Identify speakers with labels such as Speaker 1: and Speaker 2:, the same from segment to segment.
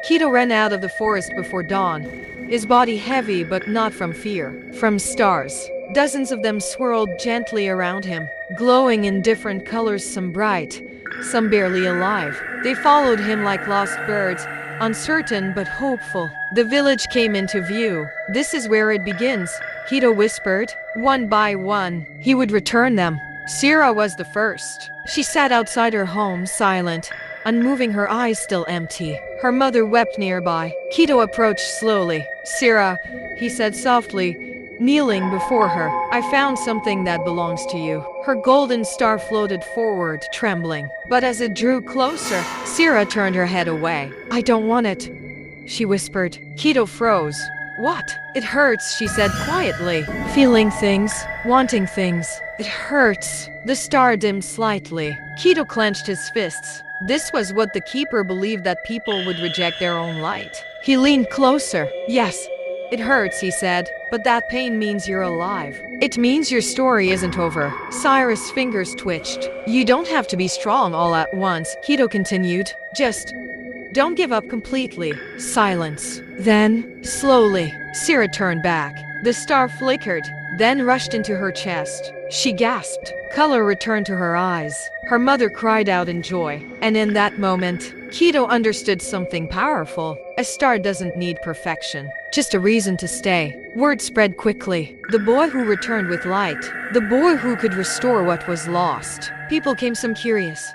Speaker 1: Keto ran out of the forest before dawn, his body heavy but not from fear, from stars. Dozens of them swirled gently around him, glowing in different colors, some bright, some barely alive. They followed him like lost birds, uncertain but hopeful. The village came into view. "This is where it begins," Keto whispered. One by one, he would return them. Sira was the first. She sat outside her home, silent, unmoving, her eyes still empty. Her mother wept nearby. Keto approached slowly. "Sira," he said softly, kneeling before her, "I found something that belongs to you." Her golden star floated forward, trembling. But as it drew closer, Sira turned her head away. "I don't want it," she whispered. Keto froze. "What?" "It hurts," she said quietly. "Feeling things, wanting things. It hurts." The star dimmed slightly. Keto clenched his fists. This was what the keeper believed, that people would reject their own light. He leaned closer. "Yes, it hurts," he said, "but that pain means you're alive. It means your story isn't over." Cyrus' fingers twitched. "You don't have to be strong all at once," Keto continued. "Just don't give up completely." Silence. Then, slowly, Sira turned back. The star flickered, then rushed into her chest. She gasped. Color returned to her eyes. Her mother cried out in joy. And in that moment, Keto understood something powerful. A star doesn't need perfection, just a reason to stay. Word spread quickly. The boy who returned with light. The boy who could restore what was lost. People came, some curious,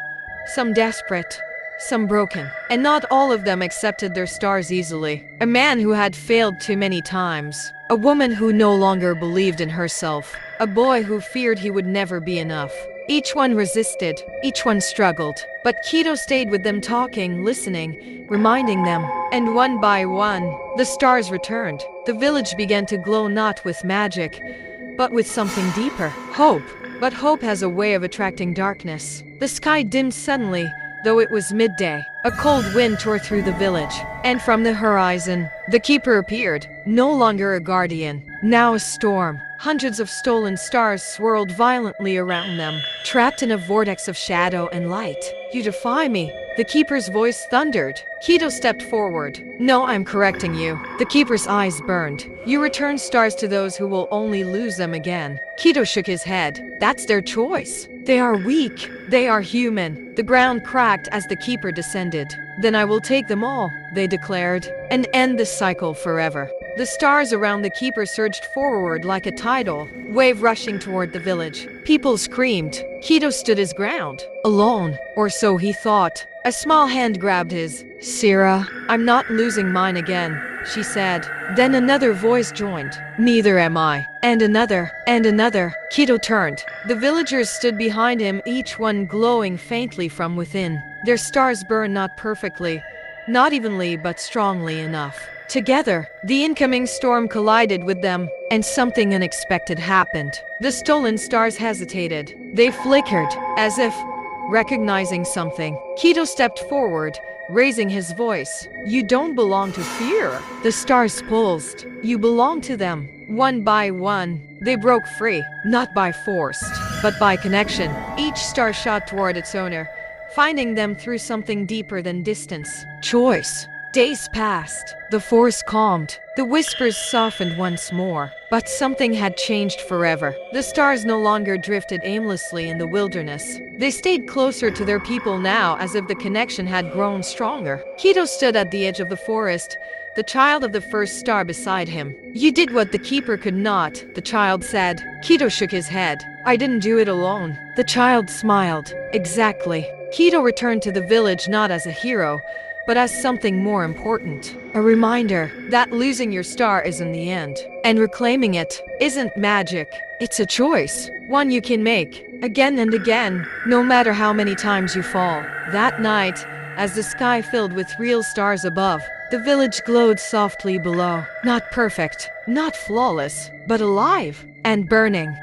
Speaker 1: some desperate, some broken. And not all of them accepted their stars easily. A man who had failed too many times. A woman who no longer believed in herself. A boy who feared he would never be enough. Each one resisted, each one struggled. But Keto stayed with them, talking, listening, reminding them. And one by one, the stars returned. The village began to glow, not with magic, but with something deeper. Hope. But hope has a way of attracting darkness. The sky dimmed suddenly, though it was midday. A cold wind tore through the village, and from the horizon, the keeper appeared, no longer a guardian, now a storm. Hundreds of stolen stars swirled violently around them, trapped in a vortex of shadow and light. "You defy me," the keeper's voice thundered. Keto stepped forward. "No, I'm correcting you." The keeper's eyes burned. "You return stars to those who will only lose them again." Keto shook his head. "That's their choice. They are weak. They are human." The ground cracked as the keeper descended. "Then I will take them all," they declared, "and end this cycle forever." The stars around the keeper surged forward like a tidal wave rushing toward the village. People screamed. Keto stood his ground, alone, or so he thought. A small hand grabbed his. "Sira, I'm not losing mine again," she said. Then another voice joined. "Neither am I." And another, and another. Keto turned. The villagers stood behind him, each one glowing faintly from within. Their stars burned not perfectly, not evenly, but strongly enough. Together, the incoming storm collided with them, and something unexpected happened. The stolen stars hesitated. They flickered, as if recognizing something. Keto stepped forward, raising his voice. "You don't belong to fear." The stars pulsed. "You belong to them." One by one, they broke free, not by force, but by connection. Each star shot toward its owner, finding them through something deeper than distance. Choice. Days passed. The force calmed. The whispers softened once more. But something had changed forever. The stars no longer drifted aimlessly in the wilderness. They stayed closer to their people now, as if the connection had grown stronger. Keto stood at the edge of the forest, the child of the first star beside him. "You did what the keeper could not," the child said. Keto shook his head. "I didn't do it alone." The child smiled. "Exactly." Keto returned to the village not as a hero, but as something more important. A reminder that losing your star isn't the end, and reclaiming it isn't magic. It's a choice, one you can make, again and again, no matter how many times you fall. That night, as the sky filled with real stars above, the village glowed softly below. Not perfect, not flawless, but alive and burning.